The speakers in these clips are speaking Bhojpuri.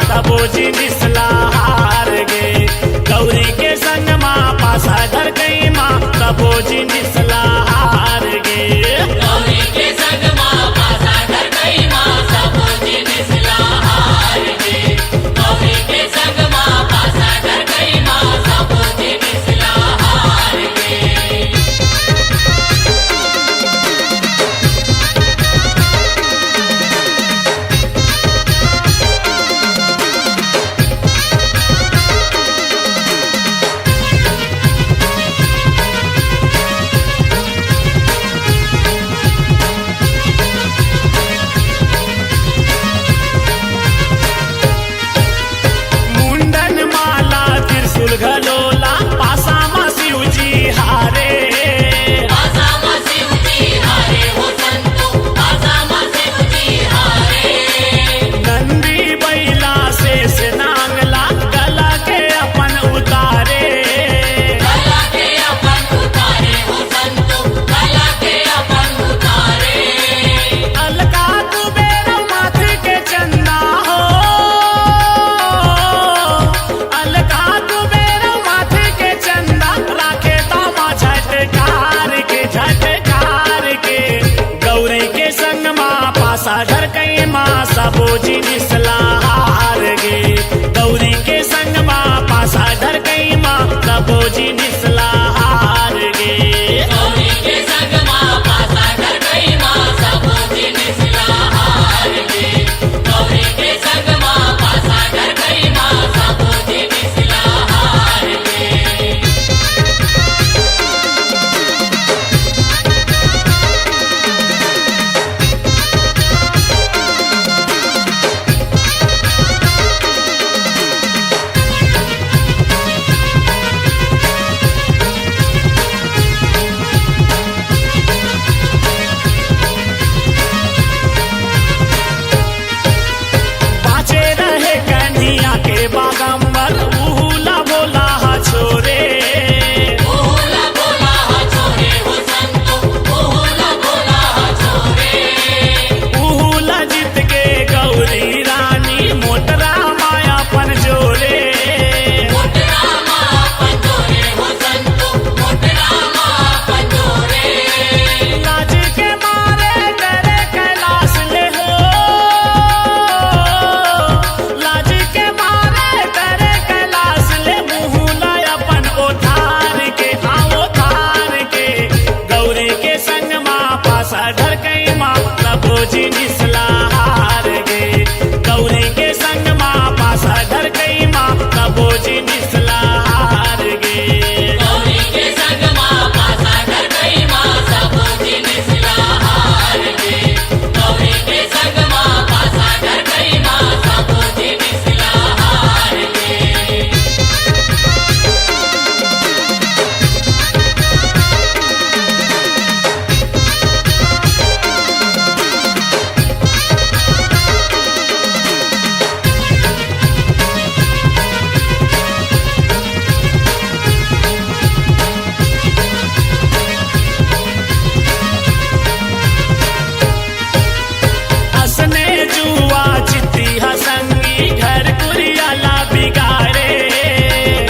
तबो जिनिस लहार गे। गौरी के संग माँ पासा धर गई माँ तबो जिनिस लहार गे। गौरी के संग माँ पासा धर गई माँ सबो जिनिस लहार गे। गौरी के संग माँ पासा धर गई माँ सबो जिनिस लहार गे। मुंडन माला त्रिशूल घलोला पासा मा शिवजी हारे। पासा माँ शिवजी हारे हो संतो पासा माँ शिवजी हारे। नंदी बैला शेष नांगला गला के अपन उतारे। कला के अपन उतारे हो संतो कला के अपन उतारे। अलका कुबेर माथे के चंदा हो। अलका कुबेर माथे के चंदा राखे दामा झटकार के। गौरी के संग माँ पासा धर गई माँ सबो जिनिस लहार गे। गौरी के संग माँ पासा धर गई माँ सबो जिनिस लहार गे। गौरी के संग माँ पासा धर गई माँ सबो जिनिस लहार गे। गौरी के संग माँ पासा धर गई माँ सबो जिनिस लहार गे। बाचे रहे कन्हैया के बागंबर उहुला बोला हा छोरे। ओहुला बोला हा छोरे हो संतो ओहुला बोला हा छोरे। उहुला जीत के गौरी रानी मोटरा माया पन जोरे। मोटरा माँ पंजोरे हो संतो मोटरा माँ पंजोरे। लाज के मारे करे कैलाश ले हो। लाज के मारे करे कैलाश ले मुहुला अपन उतार के। गौरी के संग माँ पासा धर गई माँ तबो जिनिस लहार गे। गौरी के संग माँ पासा धर गई माँ तबो जिनिस लहार गे। गौरी के संग माँ पासा धर गई माँ सबो जिनिस लहार गे। गौरी के संग माँ पासा धर गई माँ सबो जिनिस लहार गे। हसने जुआ चित्ती हसंगी घर कुरियाला बिगाड़े।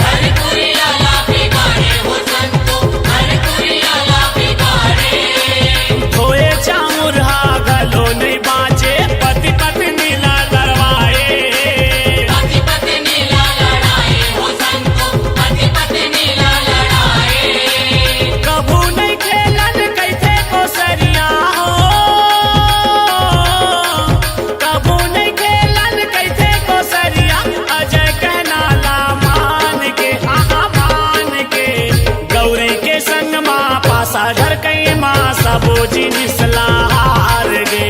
हर कुरियाला बिगाड़े हो संतो हर कुरियाला बिगाड़े। धोए चामुरहा गलो नहीं बाचे पति पत्नी ला लड़वाए। पति पत्नी ला लड़ाए हो संतो पति पत्नी ला लड़ाए। कभू नहीं खेलन कैसे कोसरिया हो। कभू नहीं खेलन कैसे कोसरिया अजय कहना ला मान के। गौरी के संग माँ पासा धर गई माँ सबो जिनिस लहार गे।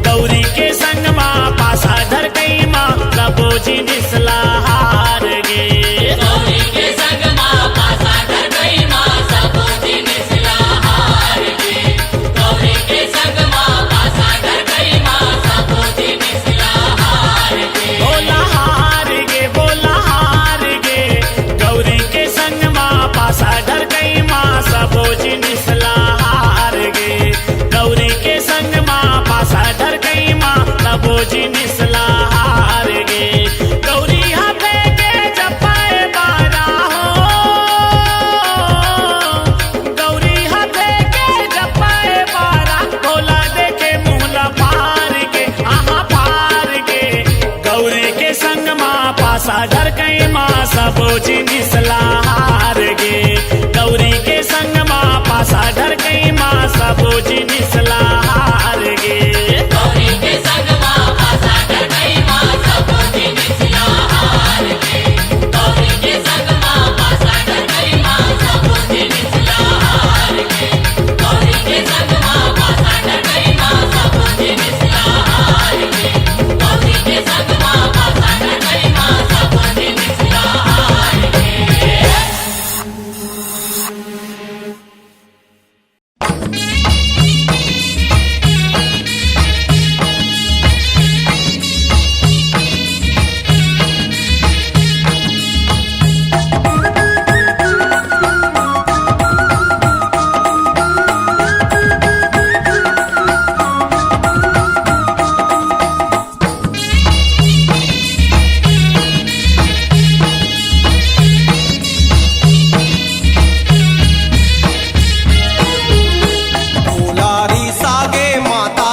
गौरी के संग माँ पासा धर गई माँ सबो जिनिस लहार गे। गौरी के संग माँ पासा धर गई माँ सबो जिनिस लहार गे। गौरी के संग माँ पासा धर गई माँ सबो जिनिस लहार गे। बोला हार गे बोला हार गे। गौरी के संग माँ पासा धर गई माँ सबो जिनिस लहार गे। गौरी के संग माँ पासा धर गई माँ सबो जिनिस लहार गे। पासा डर कई माँ सब जिनिस हार गे गौरी के संग माँ पासा डर कई माँ सब जिनिस हार गे गौरी के संग माँ पासा डर गई माँ सब जिनिस हार गे गौरी के संग माँ पासा डर गई माँ सब जिनिस हार गे गौरी के संग माँ पासा डर गई माँ सब जिनिस हार गे गौरी के संग माँ पासा डर गई माँ सब जिनिस हार गे ओलारी सागे माता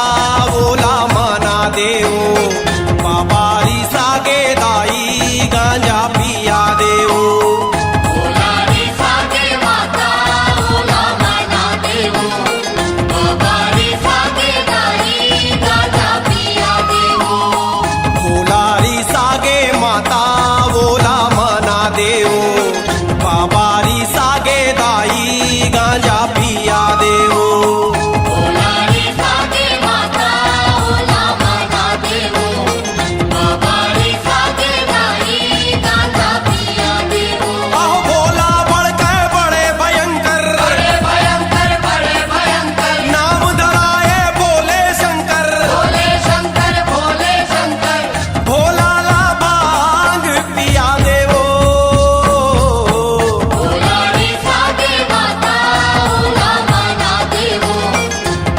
ओला मना देओ बाबारी सागे दाई गांजा पिया देओ ओलारी सागे माता ओला मना देवो बाबारी सागे दाई गाजा पिया देवो ओलारी सागे माता ओला मना देओ बाबारी सागे दाई गांजा पिया देओ ओलारी सागे माता ओला मना देवो बाबारी सागे दाई गाजा पिया देवो आहो भोला बड़के बड़े भयंकर बड़े भयंकर नाम धराए भोले शंकर भोले शंकर भोला ला भांग पिया देवो ओलारी सागे माता ओला मना देवो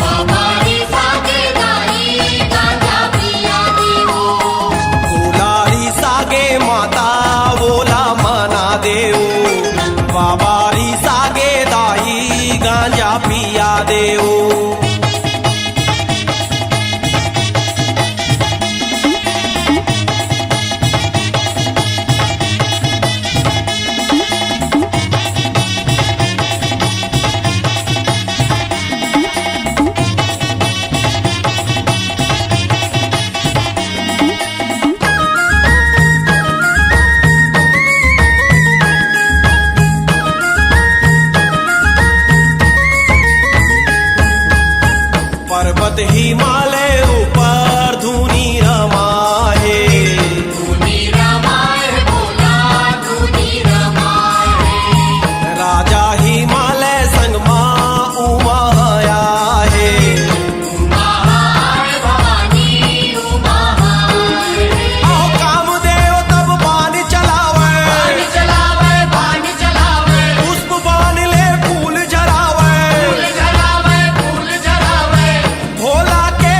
बाबारी सागे दाई गाजा पिया देवो ओलारी सागे माता ओला मना देओ बाबारी सागे दाई गांजा पिया देओ पर्वत हिमालय ऊपर धुनी रमाए धूनी रमाए भोला धूनी रमाए राजा हिमालय संग माँ उमा आए महाय भवानी उमाहाय आओ कामदेव तब बाण चलावे पानी चलावे पुष्प बाण ले फूल जरावे फूल जरावे भोला के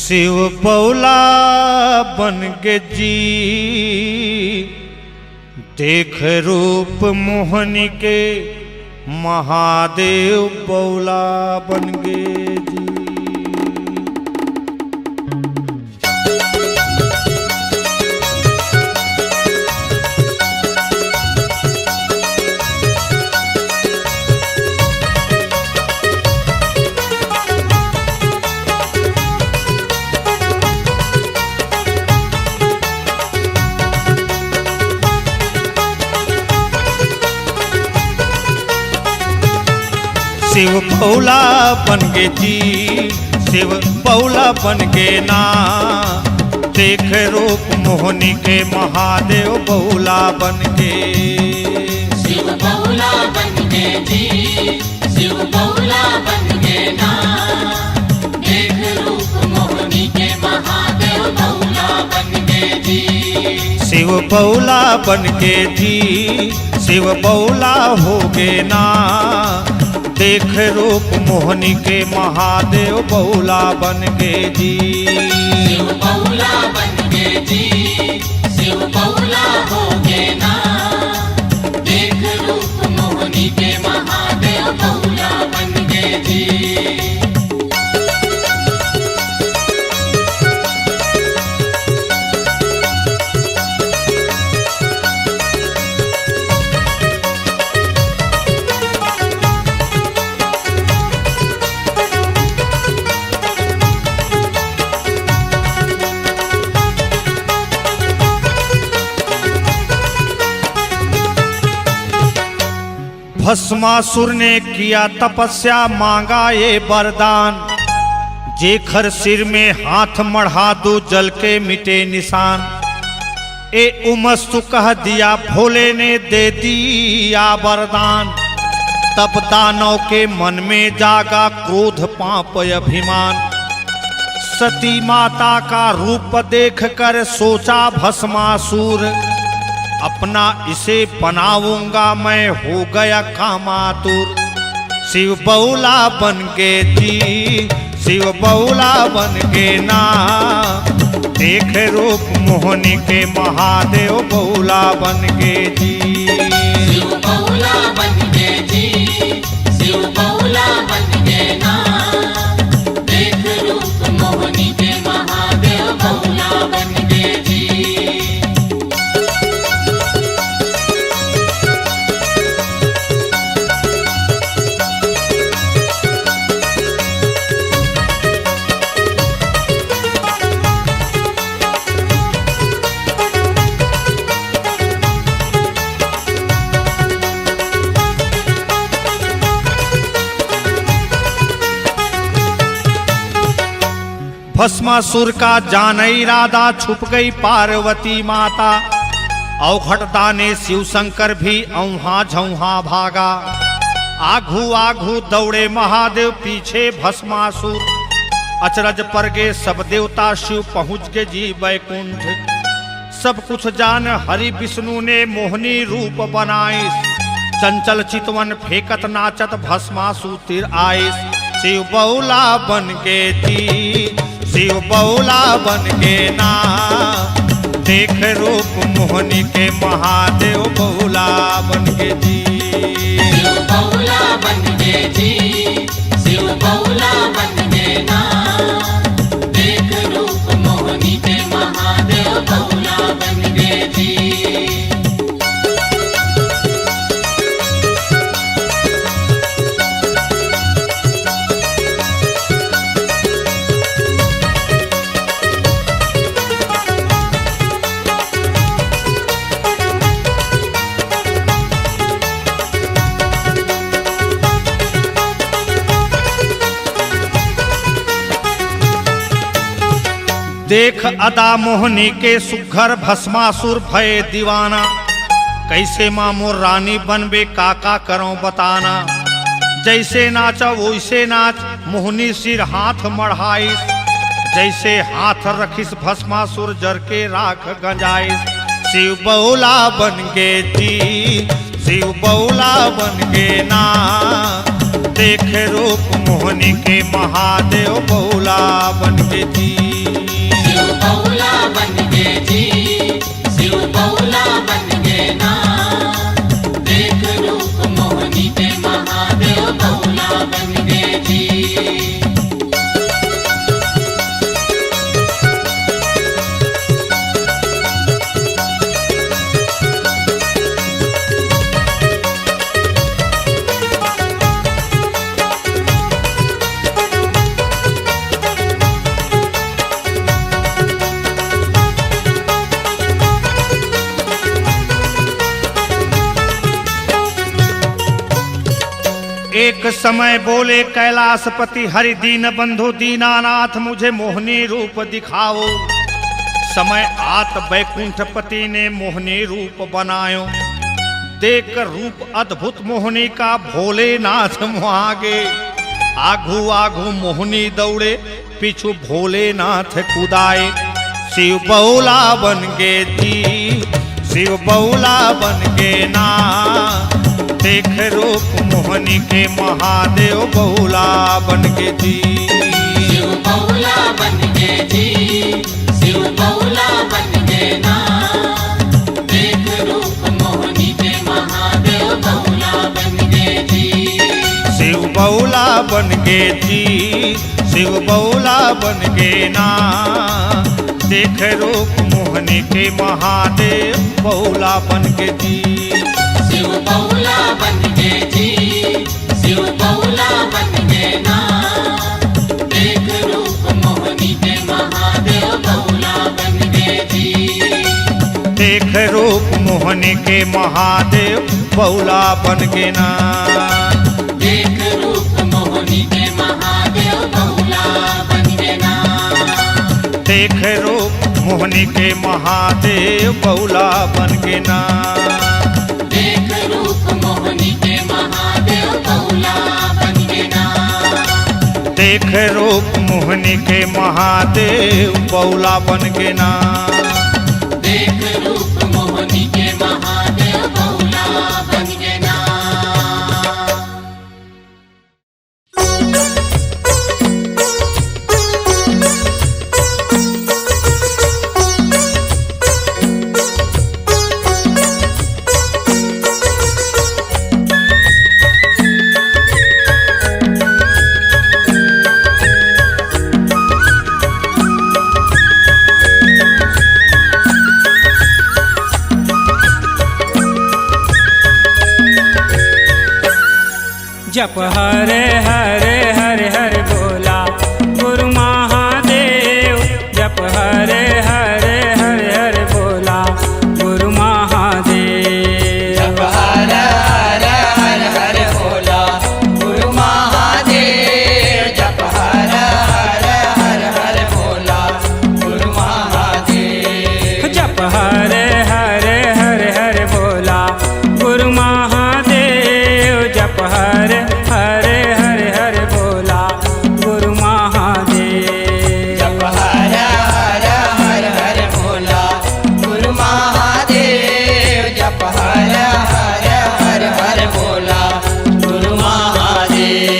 शिव बौला बन के जी देख रूप मोहनी के महादेव बौला बन गे जी। शिव बौला बन गे जी शिव बौला बन गे ना देख रूप मोहनी के महादेव बौला बन गे। शिव बौला बन गे जी शिव बौला बन गे ना देख रूप मोहनी के महादेव बौला बन गे जी। शिव बौला बन गे जी शिव बौला हो गे ना देख रूप मोहनी के महादेव बौला बन गे जी। शिव बौला बन गे जी शिव बौला हो गे ना देख रूप मोहनी के महादेव बौला बन गे जी। भस्मासुर ने किया तपस्या मांगा ये वरदान जेखर सिर में हाथ मढ़ा दो जल के मिटे निशान। ए उमस्तु कह दिया भोले ने दे दिया वरदान तब दानव के मन में जागा क्रोध पाप अभिमान। सती माता का रूप देख कर सोचा भस्मासुर अपना इसे बनाऊंगा मैं हो गया कामातुर। शिव बौला बन गे जी शिव बौला बन गे ना देख रूप मोहनी के महादेव बौला बन गे जी। शिव बौला बन गे जी शिव बौला बन गे ना देख रूप मोहनी के महादेव बौला बन गे जी। भस्मासुर का जान इरादा छुप गई पार्वती माता औघटता ने शिव शंकर भी औहा झौहा भागा। आघू आघू दौड़े महादेव पीछे भस्मासुर अचरज पर गे सब देवता शिव पहुँच के जी वैकुंठ। सब कुछ जान हरि विष्णु ने मोहनी रूप बनाइस चंचल चितवन फेंकत नाचत भस्मासुर तिर आइस। शिव बौला बन गे जी शिव बौला बन गे ना देख रूप मोहनी के महादेव बौला बन गे जी। शिव बौला बन गे जी शिव बौला बन गे ना देख रूप मोहनी के महादेव बौला बन गे जी। देख अदा मोहनी के सुघर भस्मासुर भय दीवाना कैसे मामोर रानी बनबे काका करो बताना। जैसे नाचा वैसे नाच मोहनी सिर हाथ मढ़ाइस जैसे हाथ रखिस भस्मासुर जर के राख गंजाइस। शिव बौला बन गे जी शिव बौला बन गे ना देख रूप मोहनी के महादेव बौला बन गे जी। गे जी, शिव बहुला बन गे ना। देख रूप मोहनी के महादेव बहुला बन गे जी। एक समय बोले कैलाशपति हरि दीन बंधु दीनानाथ मुझे मोहनी रूप दिखाओ। समय आत बैकुंठपति ने मोहनी रूप बनायो। देख कर रूप अद्भुत मोहनी का भोलेनाथ मुआगे। आघू आघू मोहनी दौड़े पीछू भोलेनाथ कुदाए। शिव बहुला बन गे जी, शिव बहुला बन गे ना। देख रूप मोहनी के महादेव बहुला बन गे जी। शिव बहुला बन गे जी, शिव बहुला बन गे ना। देख रूप मोहनी के महादेव बहुला बन गे जी। शिव बहुला बन गे जी, शिव बहुला बन गे ना। देख रूप मोहनी के महादेव बहुला बन गे जी। शिव बहुला बन गे जी, शिव बहुला बन गे ना। देख रूप मोहनी के महादेव बहुला बन गे जी। देख रूप मोहनी के महादेव बहुला बन गे ना। देख रूप मोहनी के महादेव बहुला बन गे ना। देख रूप मोहनी के महादेव बहुला बन गे ना। देख रूप मोहनी के महादेव बहुला बन गे ना। देख रूप मोहनी के महादेव बहुला बन गे ना। देख रूप मोहनी के महादेव बहुला बन गे ना। जप हरे हरे हरे हरे बोला गुरु महादेव। जप हरे हरे हरे हरे बोला गुरु महादेव। जप हर हर हर हर भोला गुरु महादेव। जप हर हर हर हर भोला गुरु महादेव। जप हरे हरे हरे हरे बोला गुरु महादेव। जप हरे हरे हरे हरे बोला गुरु महादेव। जप हर हर हर हर भोला गुरु महादेव। जप हर हर हर हर भोला गुरु महादेव।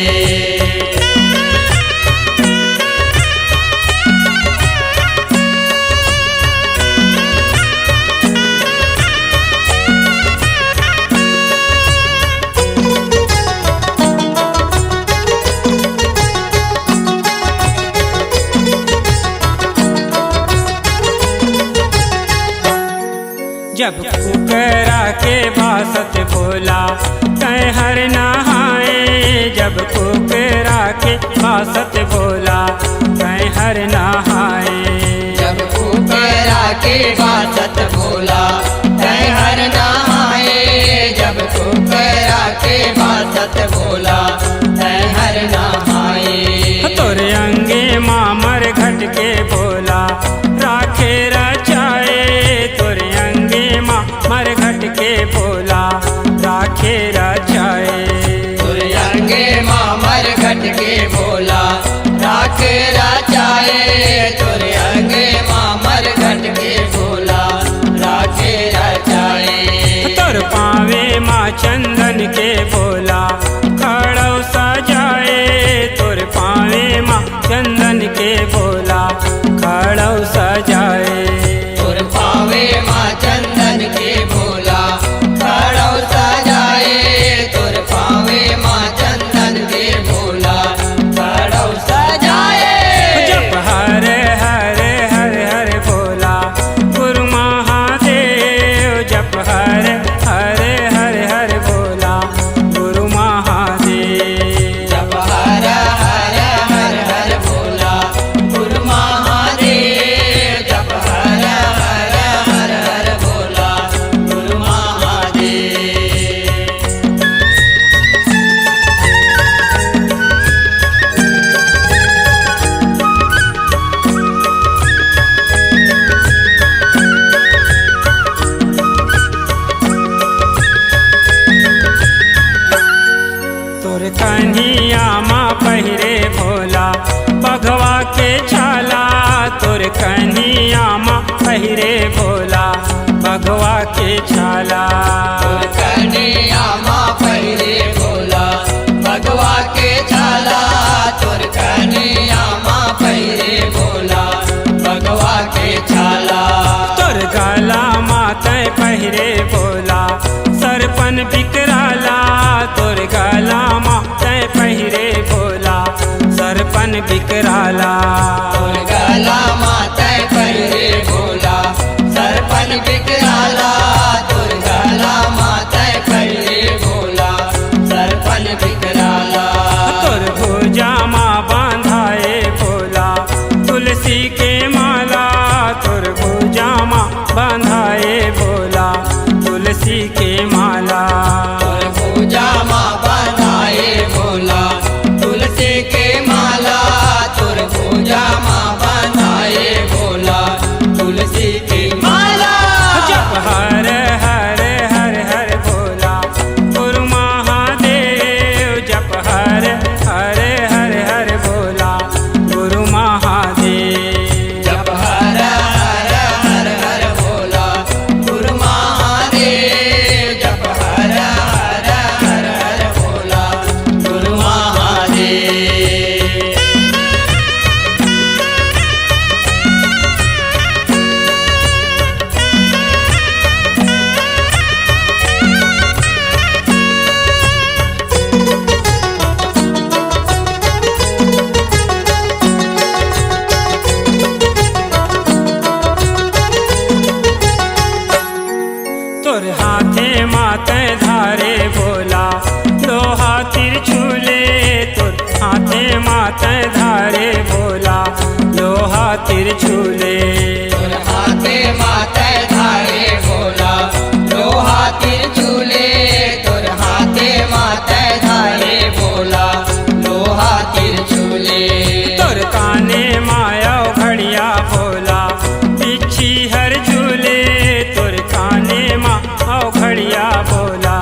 जब कुकरा के बासत बोला तय हर नहाए। जब कुकरा के बासत बोला तय हर नहाए। जब कुकरा के बासत भोला तय हर नहाए। जब कुकरा के बासत भोला तय हर नहाए। तोरे अंगे मामर घट के बोला राखे रचाए। तोरे अंगे मामर घट के बोला राखे रचाए। तोरे अंगे मामर घट के भोला राख राचाए। तोरे अंगे मामर घट के भोला राख राचाए। तोर पावे माँ चंदन के बोला खड़ो सजाए। तोर पावे माँ चंदन के बोला खड़ो सजाए। तोर कन्हिया माँ पहिरे भोला भगवा के छाला तोर कन्हैया माँ पहिरे भोला भगवा के छाला तोर कन्हैया माँ पहिरे भोला भगवा के छाला तोर गला माते पहिरे भोला सरपन बिकराला तोर गला माते पहिरे भोला सरपन बिकराला तोर गला माते पहिरे भोला सरपन बिकराला तोर गला माते पहिरे भोला सरपन बिकराला तोर भुजा माँ बांधाए भोला तुलसी के माला तोर भुजा माँ बांधाए भोला तुलसी के माला तोर पूजा माँ बनाए भोला तुलसी के माला तोर पूजा माँ बनाए भोला तुलसी के माला जप हर हर हर हर भोला गुरु महादेव जप हर हर हर हर भोला गुरु महादेव जप हर हर हर हर भोला गुरु महादेव जप हर हर हर हर भोला गुरु महादेव तोर हाथे माते धारे भोला लोहा तिरछूले तोर हाथे माते धारे भोला लोहा तिरछूले तोर हाथे माते धारे भोला लोहा तिरछूले तोर हाथे माते धारे भोला लोहा तिरछूले तोर काने माया घड़िया भोला बिच्छी हर झूले तोर काने माँ घड़िया भोला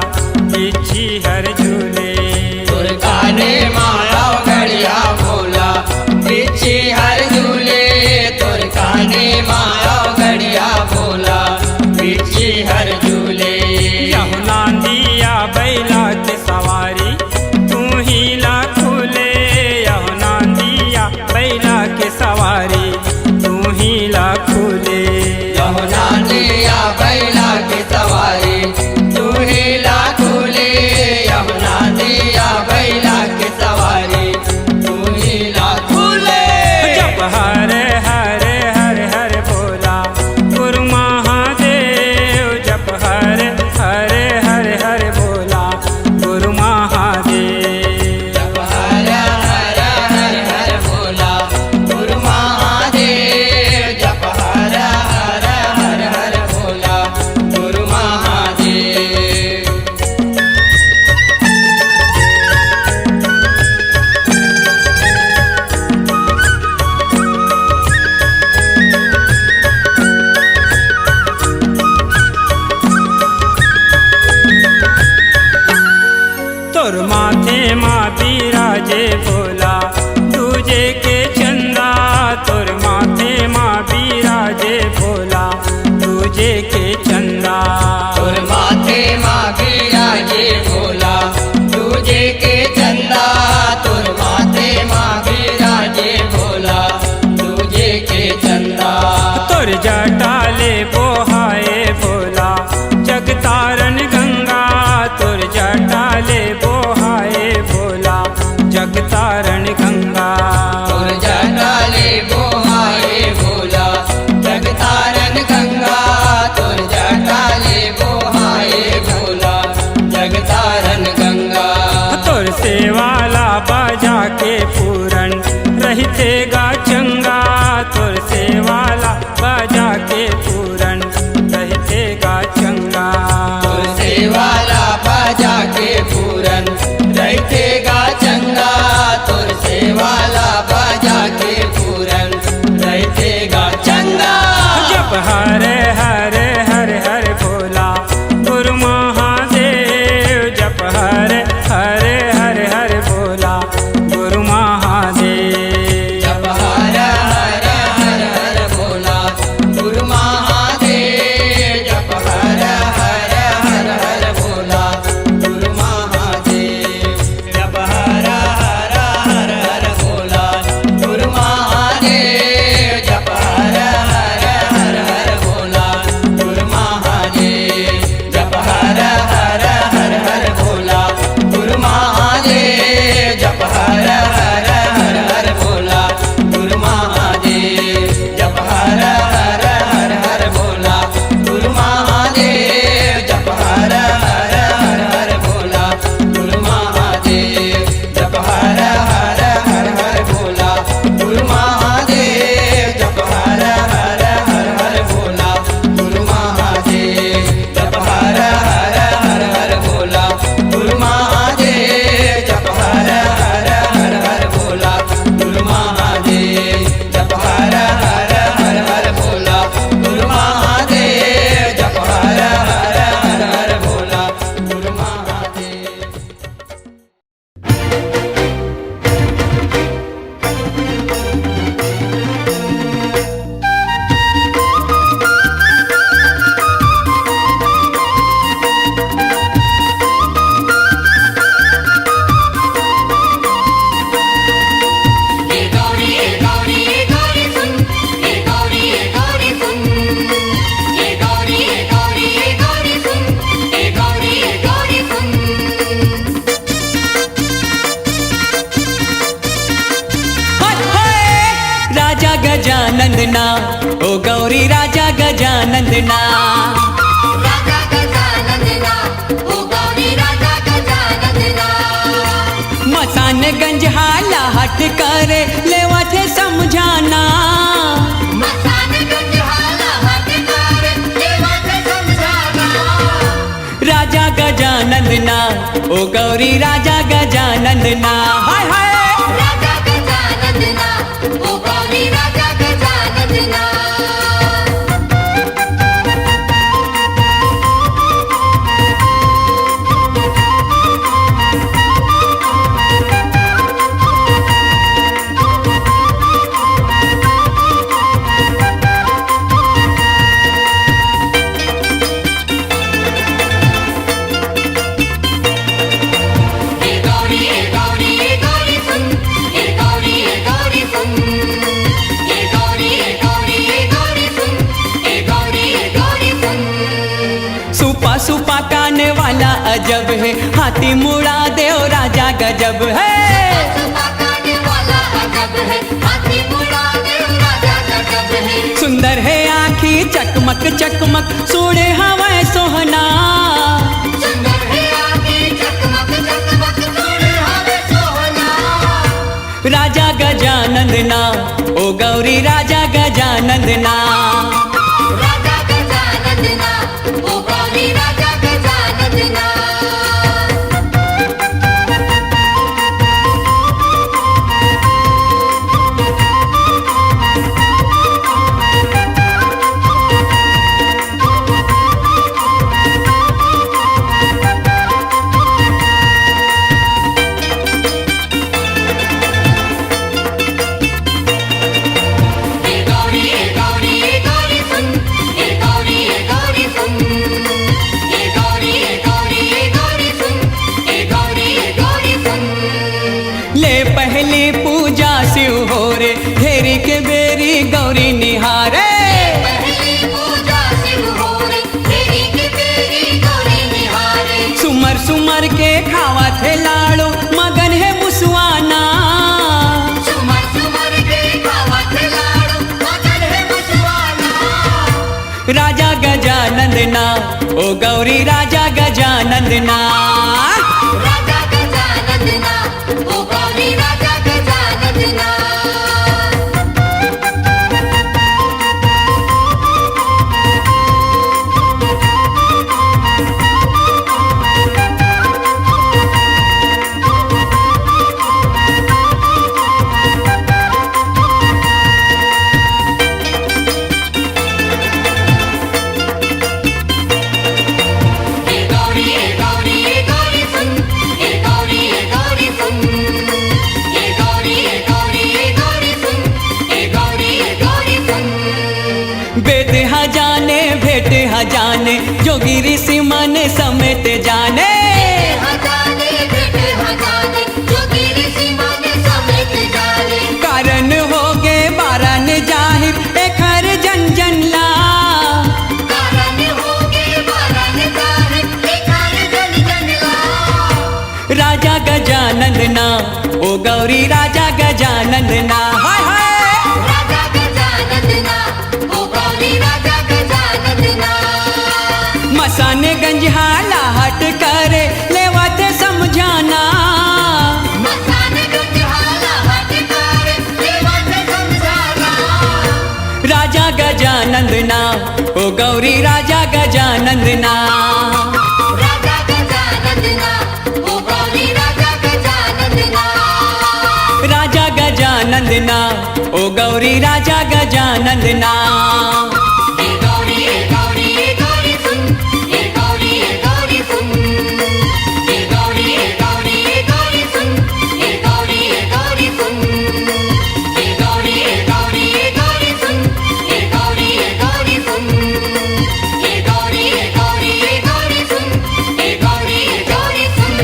बिच्छी हर झूले तोर काने माया घड़िया भोला बिच्छी हर झूले तोर काने माया घड़िया भोला बिच्छी हर झूले यमुना दिया बैला के सवारी तू ही लाखूले यमुना दिया बैला के सवारी तू ही लाखूले यमुना दिया बैला के सवारी तू ही लाखूले यमुना दिया बैला के सवारी तू ही लाखूले जप हर हर हर हर भोला गुरु महादेव जप हर हर हर हर भोला गुरु महादेव जप हर हर हर हर भोला गुरु महादेव जप हर हर हर हर भोला गुरु महादेव तोर माथे माँ बिराजे भोला तुझे के चंदा तोर माथे माँ बिराजे भोला तुझे के चंदा तोर माथे माँ बिराजे भोला तुझे के चंदा तोर माथे माँ बिराजे भोला तुझे के चंदा तोर जटाले बोहाए भोला जगतारन गंगा तोर जटाले बोहाए भोला जगता राजा गजानंदना ओ गौरी राजा गजानंदना राजा गजानंदना ओ गौरी राजा गजानंदना मसानगंज हाला हट करे लेवा थे समझाना मसानगंज हाला हट कर लेवा थे समझाना राजा गजानंदना ओ गौरी राजा गजानंदना हाय हाय राजा गजानंदना ओ गौरी राजा गजानंदना हे गौरी गौरी सुन हे गौरी सुन हे गौरी सुन हे गौरी सुन सुपा सुपा काने वाला अजब है हाथी मुड़ा देव राजा गजब है सुपा खाने वाला अजब है हाथी मुड़ा देव राजा गजब है सुंदर है आँखी चकमक चकमक सोड़े हवा सोहना सुंदर है आँखें चकमक चकमक सोने हवे सोहना राजा गजानंदना ओ गौरी राजा गजानंदना राजा गजानंदना ओ गौरी राजा गजानंदना हे गौरी सुन हे गौरी सुन हे गौरी सुन हे गौरी सुन ले पहले पूजा शिव हो रे घेरी के बेरी गौरी निहारे पहली पूजा शिव हो रे तेरी के तेरी गौरी निहारे सुमर सुमर के खावा थे लाड़ो मगन है मुसवाना सुमर सुमर के खावत लाड़ू मगन है मुसवाना राजा गजानंदना ओ गौरी राजा गजानंदना राजा गजानंदना ओ गौरी राजा गजानंदना हे गौरी सुन हे गौरी सुन हे गौरी सुन हे गौरी सुन बेद हजाने भेट हजाने जोगी ऋषि मन समेत जाने हजाने बेटे हजाने जोगी ऋषि माने समेत जाने कारण हो गे बारन जाहिर एखर जन जन ला कारण होगे बारन जाहिर एकार जन जन ला राजा गजानंदना ओ गौरी राजा गजानंदना हाय हाय राजा गजानंदना ओ गौरी राजा गजानंदना मसानगंज हाला हट करे लेवा थे समझाना मसानगंज हाला हट कर लेवा थे समझाना राजा गजानंदना ओ गौरी राजा गजानंदना राजा गजानंदना ओ गौरी राजा गजानंदना राजा गजानंदना ओ गौरी राजा गजानंदना हे गौरी सुन हे गौरी सुन हे गौरी सुन हे गौरी सुन हे गौरी सुन हे गौरी सुन हे गौरी सुन हे गौरी सुन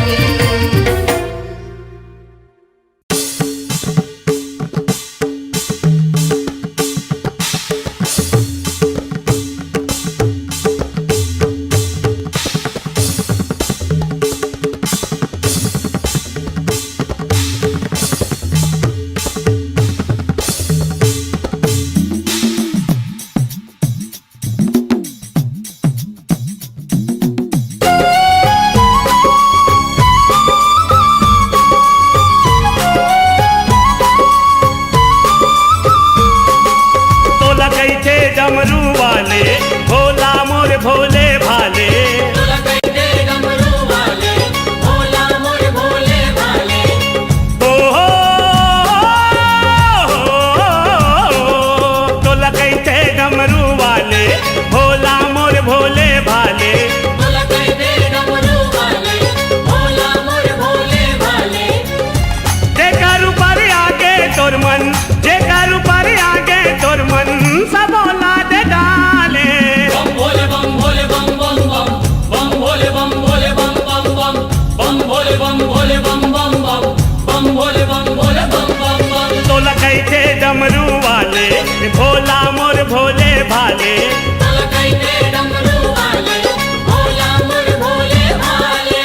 डमरू वाले भोला मोर भोले भाले तोला कहते डमरू वाले भोला मोर भोले भाले ओ तो लगते डमरू वाले भोला मोर भोले भाले तोला कहते डमरू वाले भोला मोर भोले भाले जेकर ऊपर आगे तोर मन जेकर ऊपर आगे तोर मन सब औलाद डाले बम भोले बम भोले बम बम बम बम भोले बम भोले बम बम बम बम भोले बम भोले बम बम बम बम भोले बम भोले बम बम बम तो लगते डमरू वाले भोला मोर भोले भाले तोला कहते डमरू वाले भोला मोर भोले भाले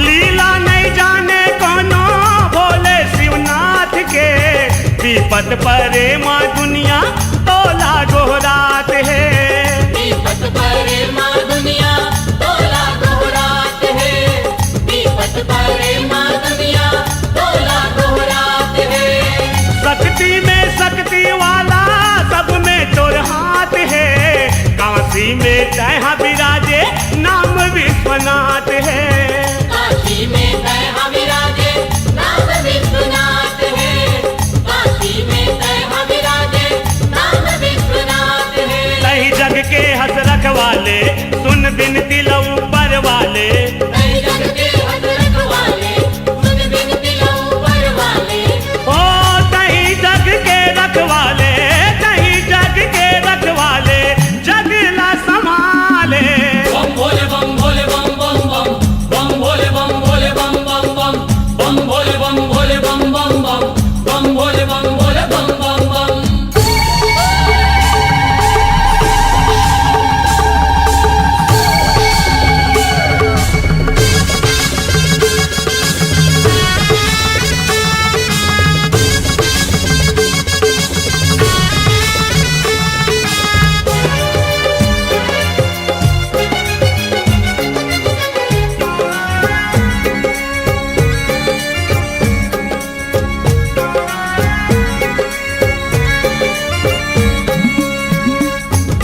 लीला नहीं जाने कोनो भोले शिवनाथ के विपत परे माँ दुनिया तोला गोहरात है दीपत परे माँ दुनिया तोला गोहरात है दीपत परे माँ दुनिया तोला गोहरात है शक्ति में शक्ति वाला सब में तोर हाथ है काशी में तैहा विराजे नाम विश्वनाथ है काशी में तैहा विराजे नाम विश्वनाथ है काशी में तैहा विराजे नाम विश्वनाथ है सही जग के हंस रखवाले सुन बिनती लो ऊपर वाले कई जग के हंस रखवाले सुन बिनती लो ऊपर वाले ओ सही जग के रखवाले सही जग के रखवाले जगला संभाले बम भोले बम भोले बम बम बम बम भोले बम भोले बम बम बम बम भोले बम भोले बम बम बम बम भोले बम भोले बम बम बम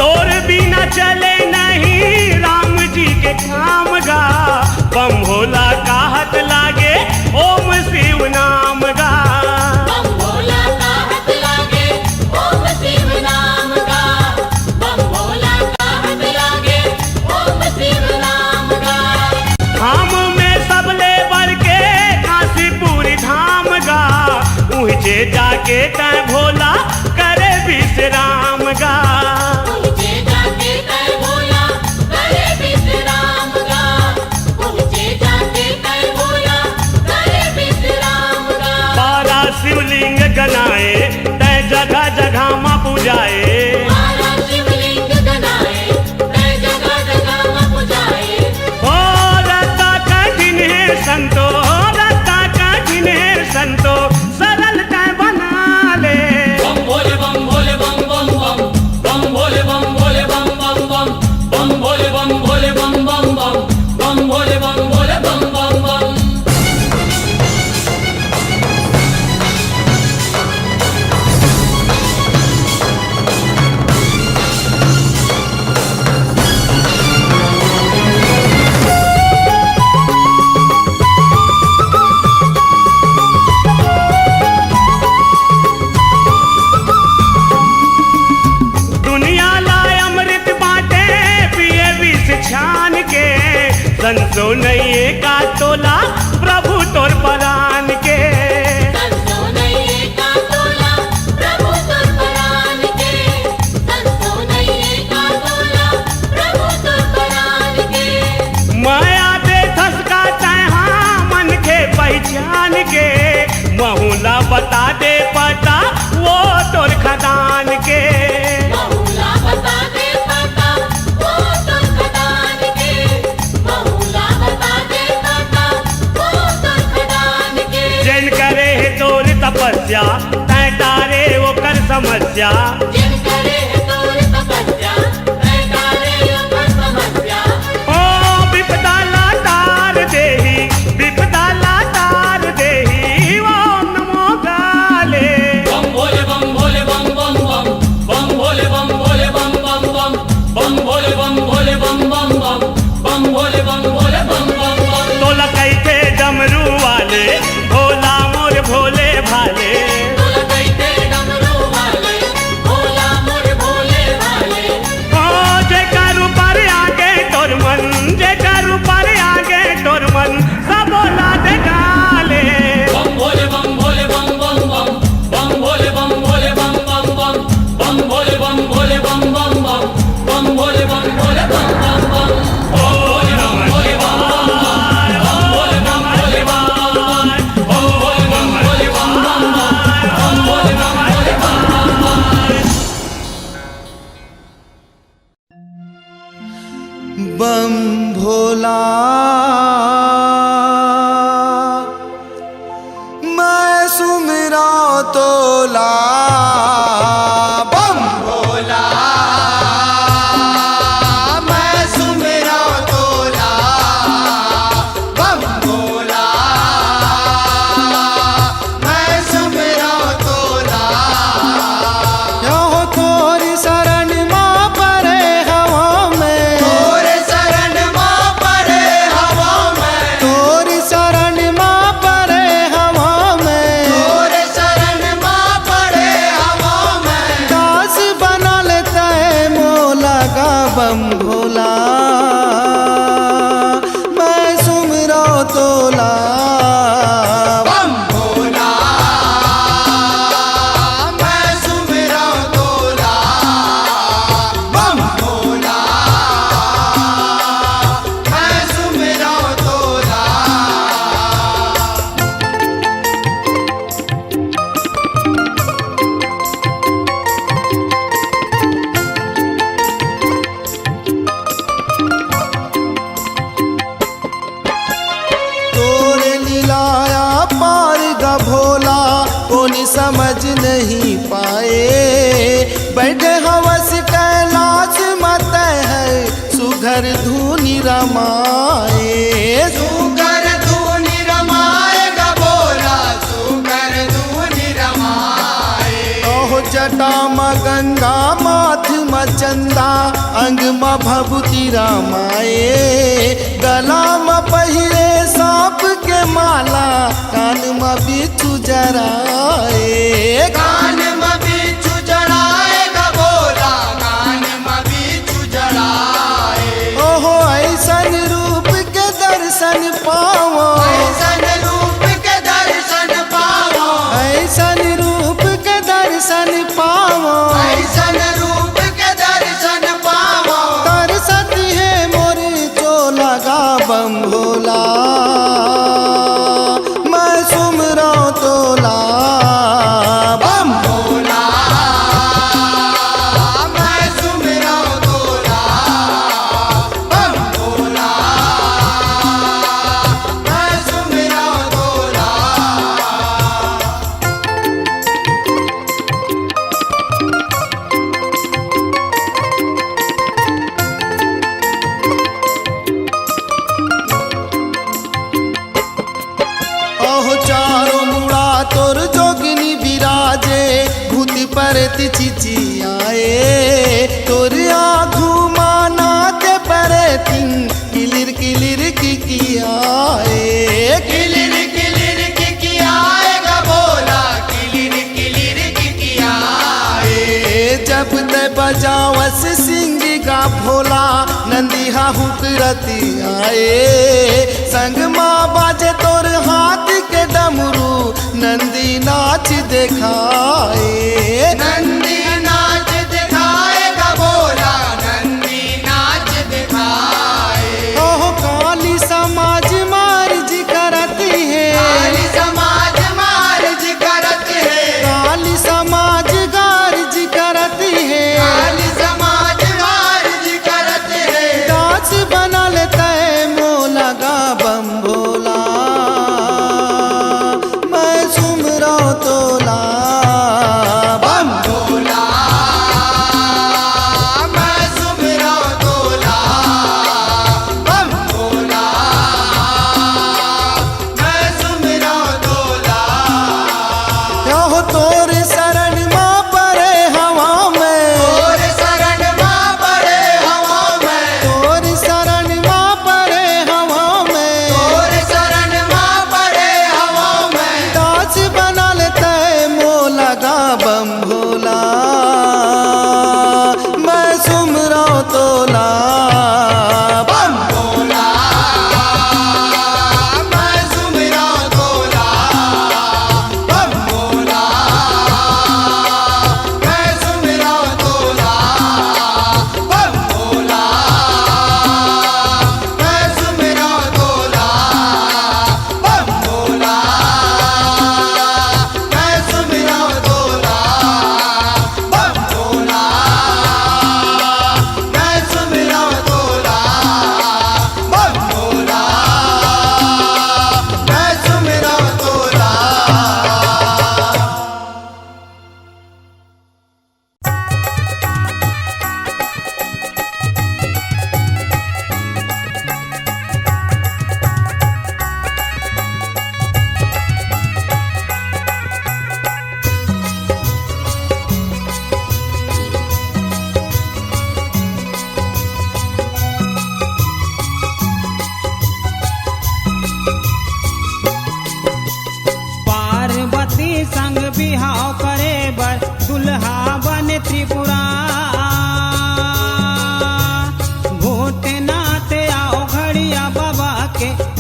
तोर बिना चले नहीं राम जी के काम गा बम भोला कहत लागे ओम शिव नाम गा बम भोला का हाथ लागे ओम शिव नाम का बम भोला का हाथ लागे ओम शिव नाम का धाम में सब ले बढ़ के काशीपुर धाम गा ऊँचे जाके तय भोला करे विश्राम गा पहुँचे जाके तय भोला करे विश्राम का पहुँचे जाके तय भोला करे विश्राम का बारा शिवलिंग गनाए तय जगह जगह माँ पूजाए मारा शिवलिंग गनाए तय जगह जगह में पुजाए ओ रत्ता कठिन है संतो रत्ता कठिन है संतो सरल तय बना ले बम भोले बम भोले बम बम बम बम भोले बम भोले बम बम बम बम भोले बम भोले बम बम बम बम भोले बम भोले बम बम बम दुनिया लाए अमृत बाटे पिए विष छान के संसो नहीं का तोला प्रभु तोर परान के संतो नहीं का तोला प्रभु तुर परान के संतो नहीं का तोला प्रभु तुर परान के माया दे थसका तहा मन के पहचान के महुला बता दे पता वो तोर खदान के बहुला बता दे पता वो तुर खदान के बहुला बता दे पता वो तुर खदान तपस्या जिन करे तोर तपस्या नैकारे अखंड समस्या ओ विपदा लातार देही विपदा लातार देही ओम नमो काले बम भोले बम भोले बम बम बम बम भोले बम भोले बम बम बम बम भोले बम भोले बम बम बम बम भोले बम भोले बम बम बम तोला कैथे डमरू वाले भोला मोर भोले भाले तोला कैते डमरू वाले भोला मोर भोले भाले ओ जेकर ऊपर आगे तोर मन जेकर ऊपर आगे तोर मन सब बोला दे गाले बम भोले बम भोले बम बम बम बम भोले बम भोले बम बम बम बम भोले बम भोले बम बम बम बम भोले बम भोले बम बम बम ओ भोले बम भोले बम बम बम भोले बम भोले बम बम बम भोले बम भोले बम बम बम भोले बम भोले बम बम बम बम भोला मैं सुमिरा तोला बम भोला मैं सुमिरा तोला बम भोला मैं सुमिरा तोला यहाँ तोरी शरण माँ परे हवा में तोरे शरण माँ परे हवा में तोरी शरण माँ परे हवा में तोरे शरण माँ परे हवा में दास बना लेता है मोला का बम भोला मैं सुमिरा तोला बम भोला मैं सुमिरा तोला बम भोला मैं सुमिरा तोला तोरे लीलाया पार गा भोला कोनी समझ नहीं पाए बैठे हवस कैलाश मत है सुघर धूनि रमाए सुघर धूनि रमाए गा भोला सुघर धूनि रमाए ओह जटा म गंगा माथ म चंदा अंग म भभूति रामाए गला म पहिरे सांप के माला कान म बिच्छू जराए कान म बिच्छू जराए गा भोला कान म बिच्छू जराए ओहो ऐसन रूप के दर्शन पाओ ऐसन रूप के दर्शन पाओ ऐसन रूप के दर्शन पाओ ऐसन रूप के दर्शन पाओ तरसती है मोर चोला गा बम भोला मैं सुमरा तोला बम भोला मैं सुमरा तोला बम भोला मैं सुमरा तोला ओह चारों मुड़ा तोर जोगिनी विराजे भूत परत चिचियाए तोर आँखू मानाते परे तिन किलिर किलिर किकियाए किलिर किलिर किकियाए गा भोला किलिर किलिर किकियाए जब ते बजावस सिंह गा भोला नंदिहा हुकरती आए संग माँ बाजे तोर हाथ के डमरू नंदी नाच दिखाए नंदी नाच दिखाए गा भोला नंदी नाच दिखाए ओह काली समाज मार्ज करती है काली समाज मार्ज करती है काली समाज गार्ज करती है काली समाज गार्ज करती है दास बना लेता है मोला गा बम भोला मैं सुमरा तोला बम भोला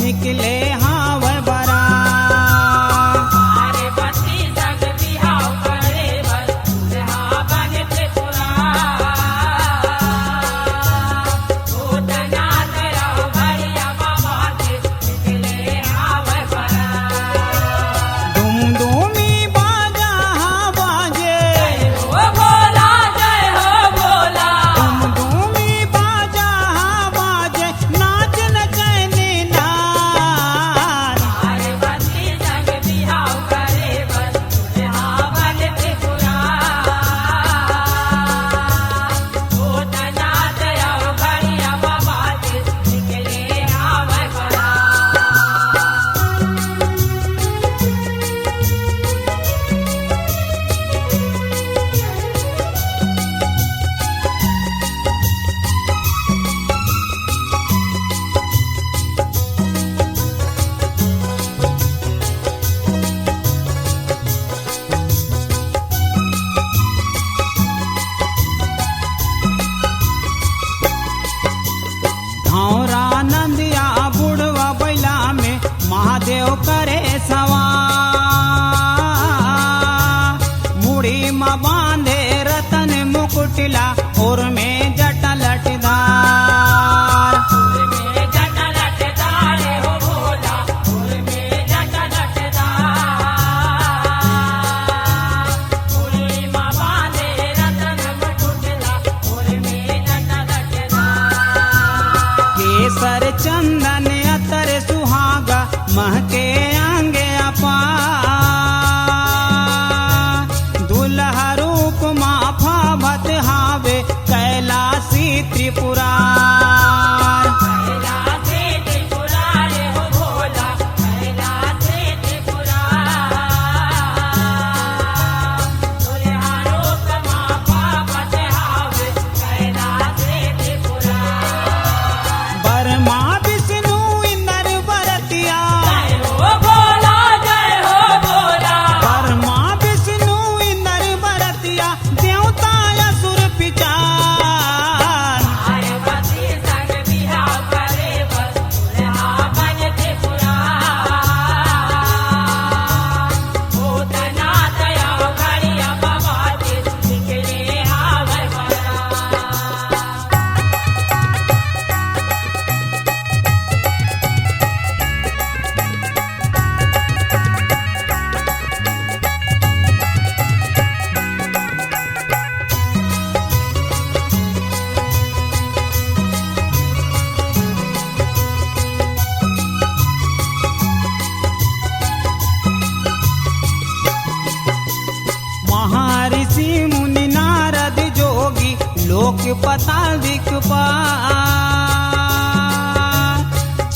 निकले हाव बरा अरे बत्ती संग बिहाव करे बस दुल्हा बन त्रिपुरा भूतनाथ रहो भैया बाबा के निकले हाव बरा धूम धूमी बाजा बाजे ओ भोला जय हो भोला धूम धूमी बाजा बाजे नाच नचने नार अरे बत्ती संग बिहाव करे बस दुल्हा बन त्रिपुरा भूतनाथ रहो भैया बाबा के निकले हाव बरा धौरा नंदिया बुढ़वा बैला में महादेव करे सवार मुड़ी में बांधे रतन मुकुटला और में जटा लटदार में जटा लटदार हो भोला फूल में जटा लटदार फूली माँ बांधे रतन मुकुटला फूल में जटा लटदार केसर चंदन अतर सुहागा महके आंगे अपार दुल्हा रूप माफा भत हावे कैलासी त्रिपुरार कैलासे त्रिपुरार हो भोला कैलासे त्रिपुरार दुल्हा रूप माँ पापत हावे कैलासे त्रिपुरार बर्मा विष्णु इंद्र बरतिया जय हो भोला जय हो भोला बर्मा विष्णु इंद्र बरतिया देवता असुर पिचार अरे बत्ती संग बिहाव करे बस दुल्हा बन त्रिपुरा भूतनाथ आओ घड़िया बाबा के निकले हाव बरा महर्षि मुनि नारद जोगी लोक पताल दिक्पाल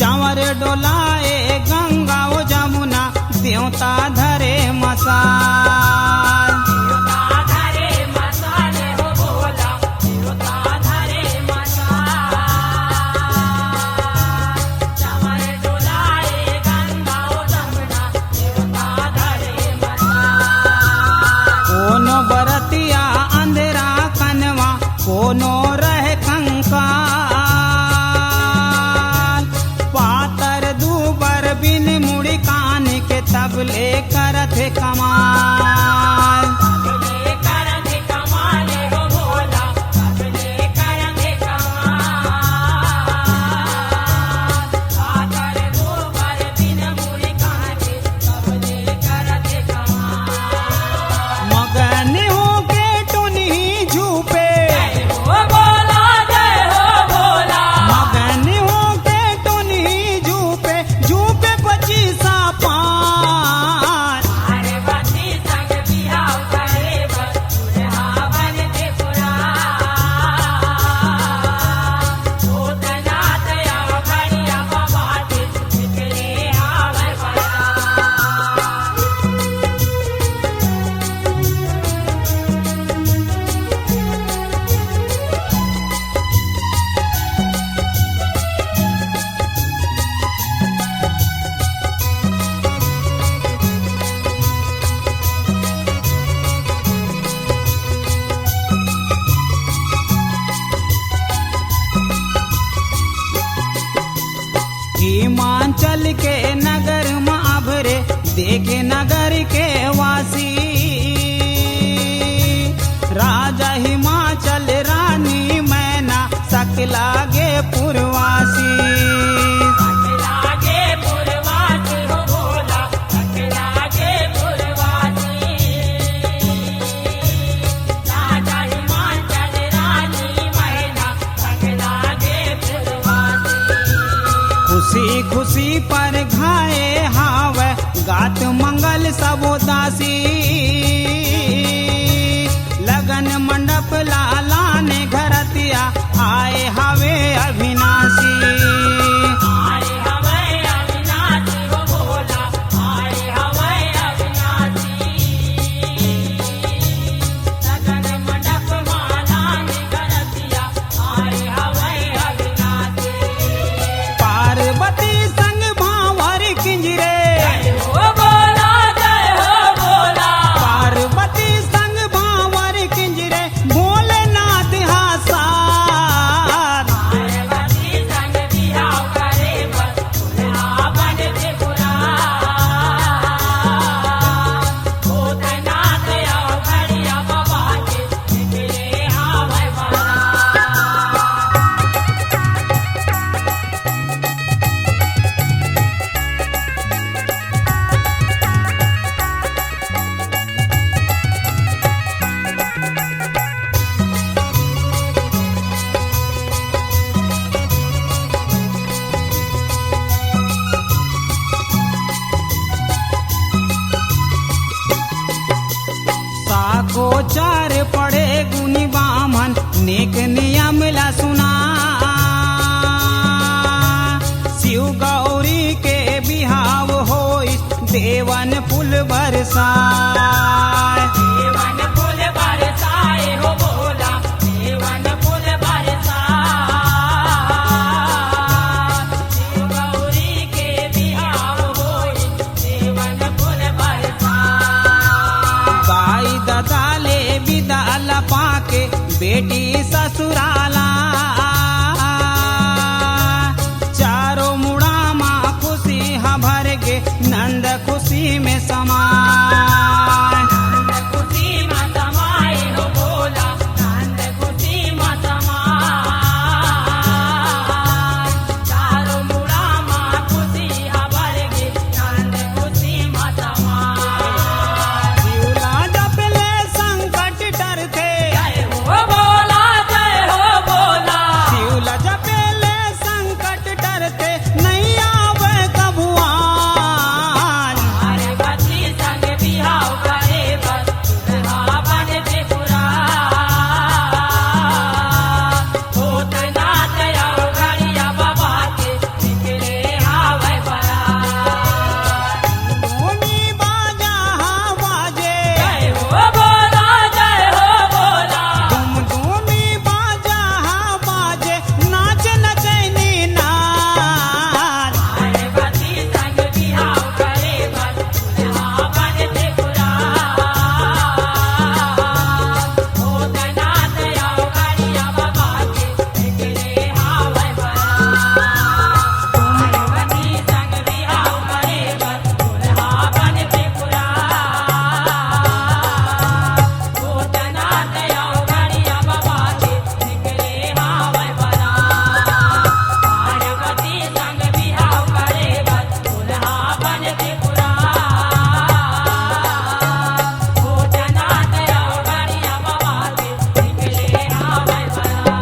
चंवर डोलाए गंगा ओ जमुना देवता धरे मसाल देवता धरे मसाले हो भोला देवता धरे मसाल चमर डोलाए गंगा ओ जमुना देवता धरे मसाल कोनो बरतिया अंधेरा कनवा कोनो रहे कंकाल पातर दूबर बिन मुड़ी कान के तबले करत कमाल अगले करंगे कमाले हो भोला अगले करंगे कमाल आकर दो बार बिन मुड़ी काटे सबले करते कमाल मगन हो के टुनी झूपे हो भोला जय हो भोला मगन हो के टुनी झूपे झूपे पचीसा पार अरे बत्ती संग बिहाव करे बस दुल्हा बन त्रिपुरा भूतनाथ आओ घड़िया बाबा के निकले हाव बरा गोचार पड़े गुनी बामन नेक नियम ला सुना शिव गौरी के बिहाव होई देवन फूल बरसाए देवन फूल बरसाए हो बोला देवन फूल बरसाए शिव गौरी के बिहाव होई देवन फूल बरसाए बाई दादा ले विदा पाके बेटी ससुराला चारों मुड़ा माँ खुशी भर गे नंद खुशी में समाए नंद खुशी में समाए हो बोला नंद खुशी में समाए चारों मुड़ा माँ खुशी भर गे नंद खुशी में समाए शिवला जपले संकट डरते जय हो बोला शिवला जपले संकट डरते नहीं आवे कभुआन अरे बच्ची संग बिहाव करे बस दुल्हा बनते पुरा होत नाच आओ घड़िया बाबा के निकले आवे बरा धूनी बाजा बाजे जय हो बोला धूम धूमी बाजा बाजे नाच नचैनी नाच अरे बच्ची संग बिहाव करे बस दुल्हा बनते पुरा होत नाच आओ घड़िया बाबा के निकले आवे बरा अरे बच्ची संग बिहाव करे बस दुल्हा बनते पुरा होत नाच आओ घड़िया बाबा के निकले आवे बरा पार्वती संग बिहाव करे बस दुल्हा बनते पुरा होत नाच आओ घड़िया बाबा के निकले आवे बरा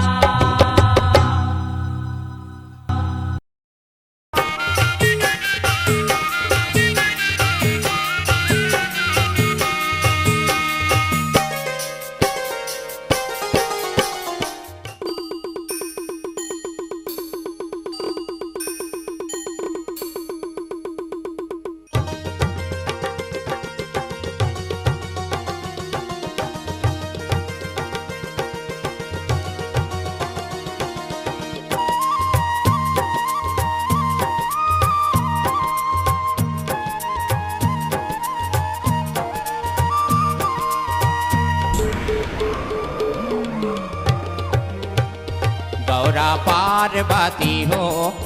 गौरा पार्वती हो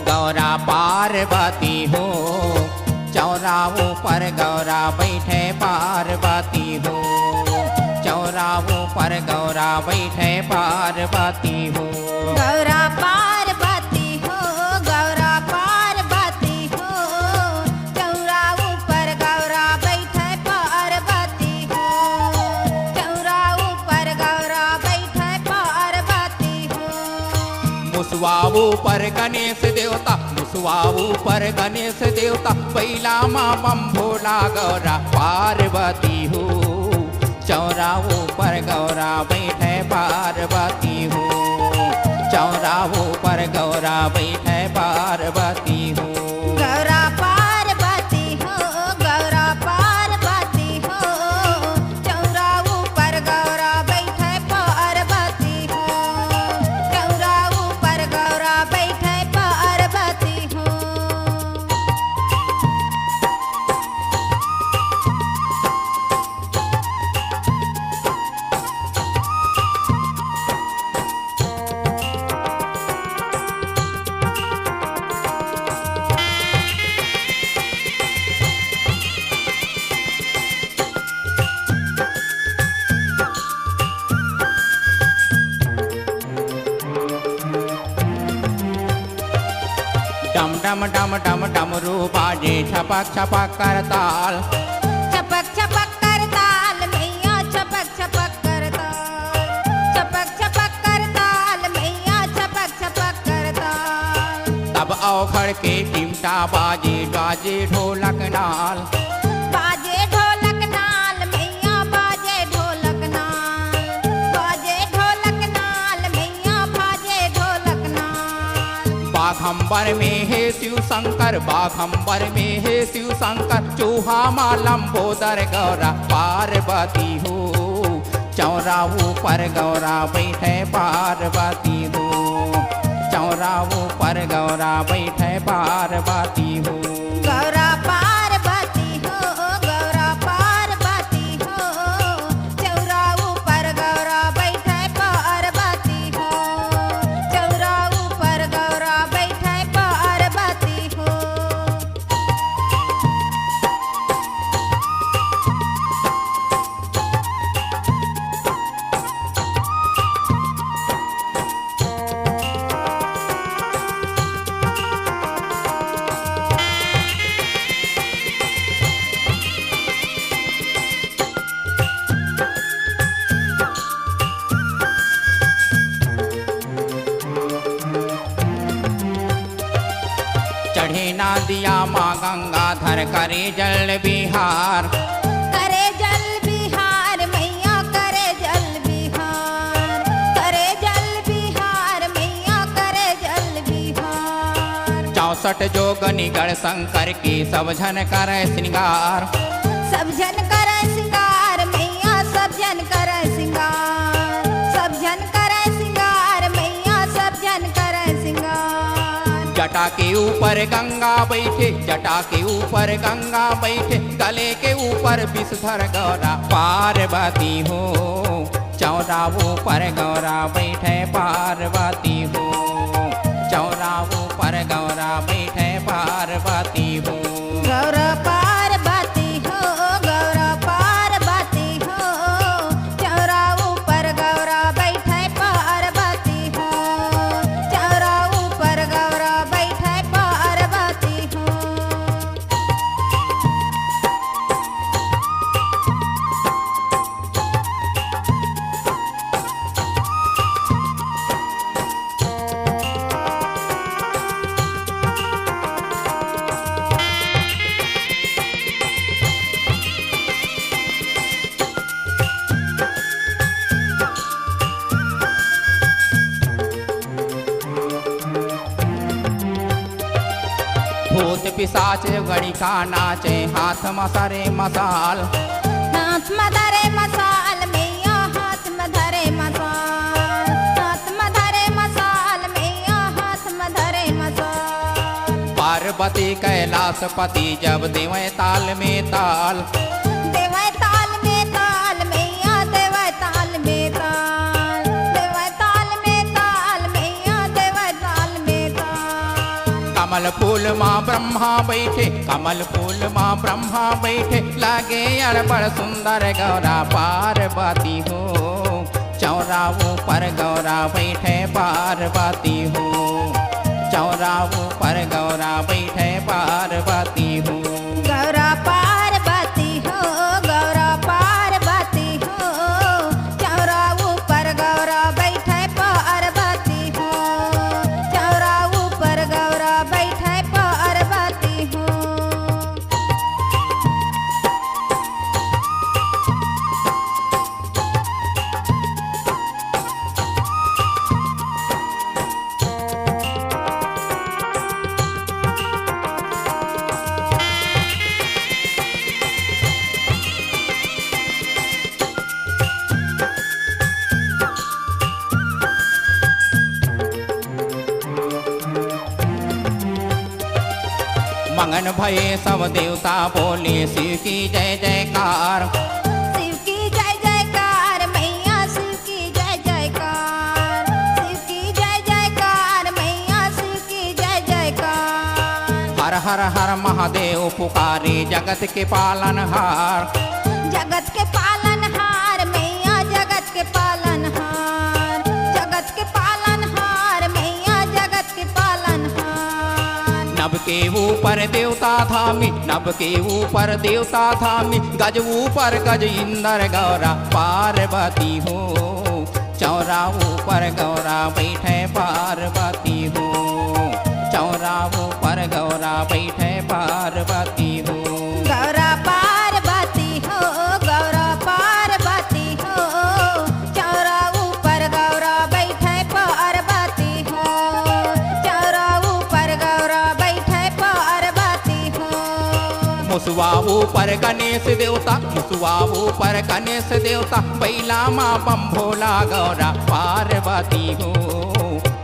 गौरा पार्वती हो चौरा ऊपर गौरा बैठे पार्वती हो चौरा ऊपर गौरा बैठे पार्वती हो गौरा पार्वती हो गौरा पार्वती हो चौरा ऊपर गौरा बैठे पार्वती हो चौरा ऊपर गौरा बैठे पार्वती हो मुसवा ऊपर गणेश देवता मुसवा ऊपर गणेश देवता पहिला माँ बम भोला गौरा पार्वती हो चौरा ऊपर गौरा बैठे पार्वती हो चौरा ऊपर गौरा बैठे पार्वती हो गौरा पार्वती हो गौरा पार्वती हो चौरा ऊपर गौरा बैठे पार्वती हो चौरा ऊपर गौरा बैठे पार्वती हो डम डम डम डम डमरू बाजे छपक छपक करताल छपक छपक करताल मैया छपक छपक करताल छपक छपक करताल मैया छपक छपक करताल तब औखड़ के चिमटा बाजे बाजे ढोलक नाल बाजे ढोलक नाल मैया बाजे ढोलक नाल बाघंबर में है शिव शंकर, बाघंबर में है शिव शंकर, चूहा माँ लंबोदर गौरा पार्वती हो, चौरा ऊपर गौरा बैठे पार्वती हो, चौरा ऊपर गौरा बैठे पार्वती हो। गौरा पार्वती हो, गौरा पार्वती हो, चौरा ऊपर गौरा बैठे पार्वती हो, चौरा ऊपर गौरा बैठे पार्वती हो। चढ़े ना दिया माँ गंगाधर करे जल बिहार, करे जल बिहार मैया करे जल बिहार, करे जल बिहार मैया करे जल बिहार। 64 जोगनी गढ़ शंकर की सब झन करे श्रृंगार, सब जन करे सिंगार मैया सब जन करे सिंगार, सब जन करे सिंगार मैया सब जन करे सिंगार। जटा के ऊपर गंगा बैठे, जटा के ऊपर गंगा बैठे, गले के ऊपर विषधर गौरा पार्वती हो, चौरा ऊपर गौरा बैठे पार्वती हो, चौरा ऊपर गौरा बैठे पार्वती हो। गौरा पार्वती हो, गौरा पार्वती हो, चौरा ऊपर गौरा बैठे पार्वती हो, चौरा ऊपर गौरा बैठे पार्वती हो। भूत पिशाच गणिका नाचे हाथ मसरे मसाल, हाथ में धरे मसाल मैया हाथ में धरे मसाल, हाथ में धरे मसाल मैया हाथ में धरे मसाल। पार्वती कैलाशपति जब देवे ताल में ताल, देवै ताल में ताल मैया देवै ताल में ताल, देवै ताल में ताल मैया देवै ताल में ताल। कमल फूल माँ ब्रह्मा बैठे, कमल फूल माँ ब्रह्मा बैठे, लागे अड़बड़ सुंदर गौरा पार्वती हो, चौरा ऊपर गौरा बैठे पार्वती हो, चौरा ऊपर गौरा बैठे पार्वती हो। गौरा पार्वती हो, गौरा पार्वती हो, चौरा ऊपर गौरा बैठे पार्वती हो, चौरा ऊपर गौरा बैठे पार्वती हो। मंगन भये सब देवता बोले शिव की जय जयकार, शिव की जय जयकार मैया शिव की जय जयकार, शिव की जय जयकार मैया शिव की जय जयकार। हर हर हर महादेव पुकारे जगत के पालनहार, जगत के पालनहार मैया जगत के पालनहार, जगत के पालनहार मैया जगत के पालनहार। नभ के ऊपर देवता धामी, नभ के ऊपर देवता धामी, गज ऊपर गज इंदर गौरा पार्वती हो, चौरा ऊपर गौरा बैठे पार्वती हो, चौरा ऊपर गौरा बैठे पार्वती हो। गौरा पार्वती हो, गौरा पार्वती हो, चौरा ऊपर गौरा बैठे पार्वती हो, चौरा ऊपर मुसवा ऊपर गणेश देवता, मुसवा ऊपर गणेश देवता, बैला माँ बम भोला गौरा पार्वती हो।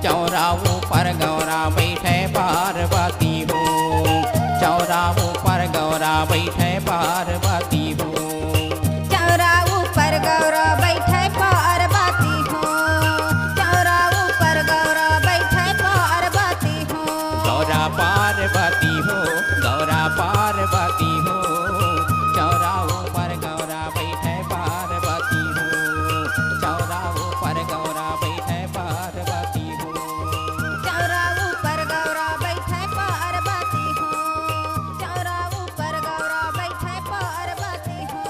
चौरा ऊपर गौरा बैठे पार्वती हो, चौरा ऊपर गौरा बैठे पार्वती हो। चौरा ऊपर गौरा बैठे पार्वती हो, चौरा ऊपर गौरा बैठे पार्वती हो। गौरा पार्वती हो, गौरा पार्वती हो, चौरा ऊपर गौरा बैठे पार्वती हो, चौरा ऊपर गौरा बैठे पार्वती हो। चौरा ऊपर गौरा बैठे पार्वती हो, चौरा ऊपर गौरा बैठे पार्वती हो,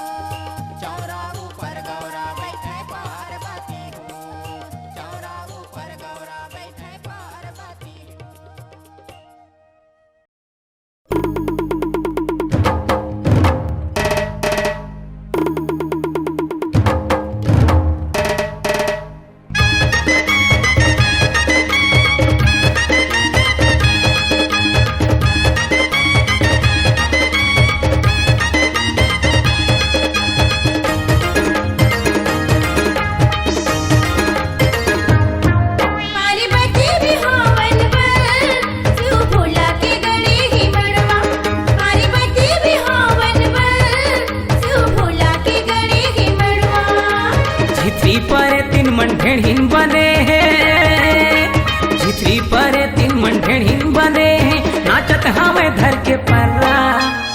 चौरा ऊपर गौरा बैठे पार्वती हो, चौरा ऊपर गौरा बैठे पार्वती हो। पार्वती बिहावन वर शिव भोला के गले ही मड़वा। पार्वती बिहावन वर शिव भोला के गले ही मड़वा। झिथरी पर तीन मंढेढ़ीन बने हैं, झिथरी पर तीन मंढेढ़ीन बने हैं, नाचत हमें धर के पर्रा।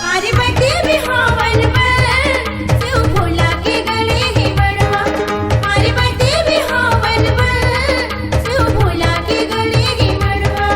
पार्वती बिहावन वर शिव भोला के गले ही मड़वा। पार्वती बिहावन वर शिव भोला के गले ही मड़वा।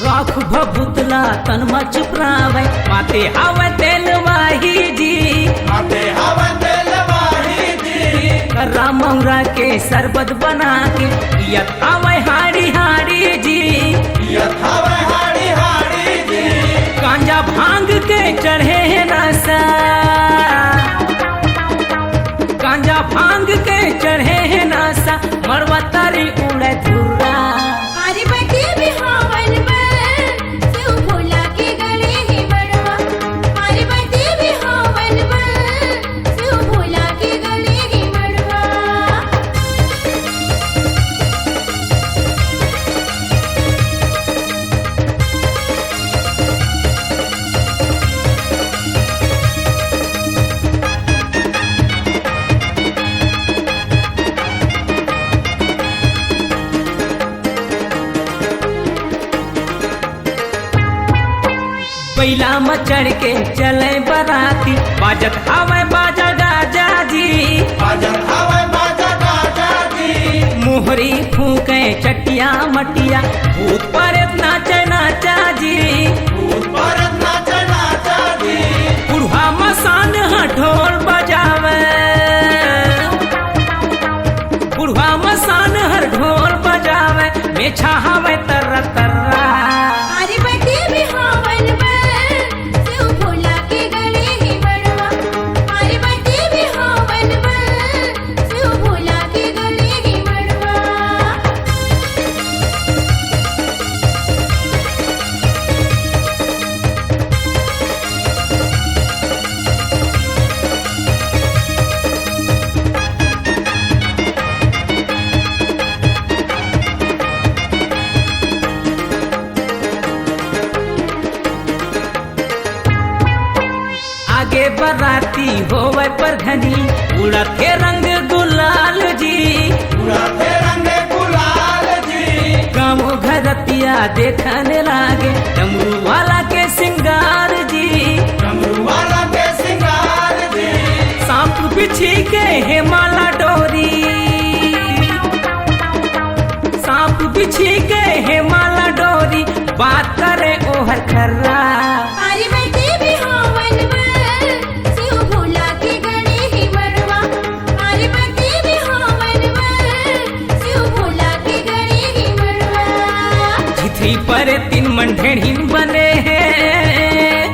राख भभुतला तन मच प्रावे, माते आवे तेलवाही जी, माते हवा तेलवाही जी, कर्रा मौरा के शरबत बना के पियत आवे हाड़ी हाड़ी जी। यथावे हाड़ी हाड़ी जी, गांजा भांग के चढ़े हैं नशा, गांजा भांग के चढ़े हैं नशा, मरवा तारी उड़े धुर्रा। पार्वती बिहावन वर शिव भोला के गले ही मड़वा। पार्वती बिहावन वर शिव भोला के गले ही मड़वा। बैला में चढ़ के चले बराती, बाजत आवे बाजा गाजा जी, बाजन हवा बाजा गाजा जी, मोहरी फूके चटिया मटिया, भूत पर नाचे नाचा जी। भूत परत नाचा नाचा जी, बुढ़वा मसान ढोल बजावे, बुढ़वा मसान हर ढोल बजावे, मेछा हवे तररा तररा। पार्वती बिहावन वर शिव भोला के गले ही मड़वा। पार्वती बिहावन वर शिव भोला के गले ही मड़वा। आगे बराती होवे पर घनी, उड़त के रंग गुलाल जी, उड़ाते रंगे गुलाल जी, गाँव घरतिया देखने लागे, डमरू वाला के सिंगार जी। डमरू वाला के सिंगार जी, सांप बिछी के हे माला डोरी, सांप बिछी के हे माला डोरी, बात करे ओहर खर्रा। पार्वती बिहावन वर शिव भोला के गले ही मड़वा। पार्वती बिहावन वर शिव भोला पर तीन मंढेड़ीन बने हैं,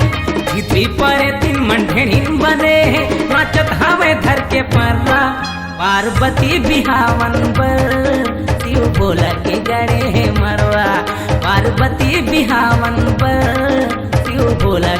भितरी पर तीन मंढेड़ीन बने हैं, नाचत हवे धर के पर्रा पार्वती बिहावन पर शिव भोला के गड़े है मरवा, पार्वती बिहावन पर शिव भोला